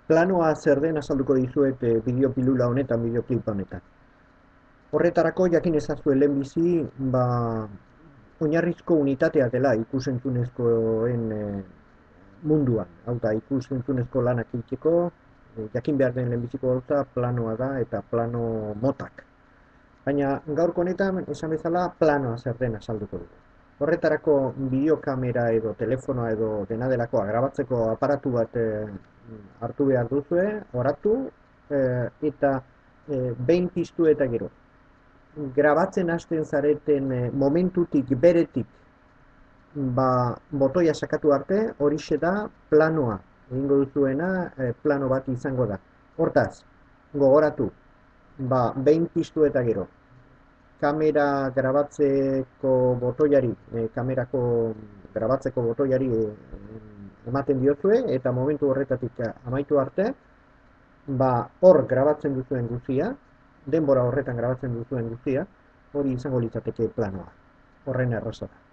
Planoa zer den azalduko dizuet bideo pilula honetan, bideoklip honetan. Horretarako jakin ezazue lehenbizi, oinarrizko unitatea dela ikus-entzunezkoen munduan. Hau da, ikus-entzunezko lanak egiteko, jakin behar den lehenbiziko gauza planoa da eta plano motak. Baina gaurko honetan, esan bezala, planoa zer den azalduko dugu. Horretarako bideokamera edo telefonoa edo dena delakoa grabatzeko aparatu bat hartu behar duzue, oratu, eta behin piztu eta gero. Grabatzen hasten zareten momentutik beretik botoia sakatu arte, horixe da planoa. Egingo duzuena plano bat izango da. Hortaz, gogoratu, behin piztu eta gero. Kamera grabatzeko botoiari, kamerako grabatzeko botoiari ematen diozue, eta momentu horretatik amaitu arte, hor grabatzen duzuen guztia, denbora horretan grabatzen duzuen guztia, hori izango litzateke planoa. Horren erraza da.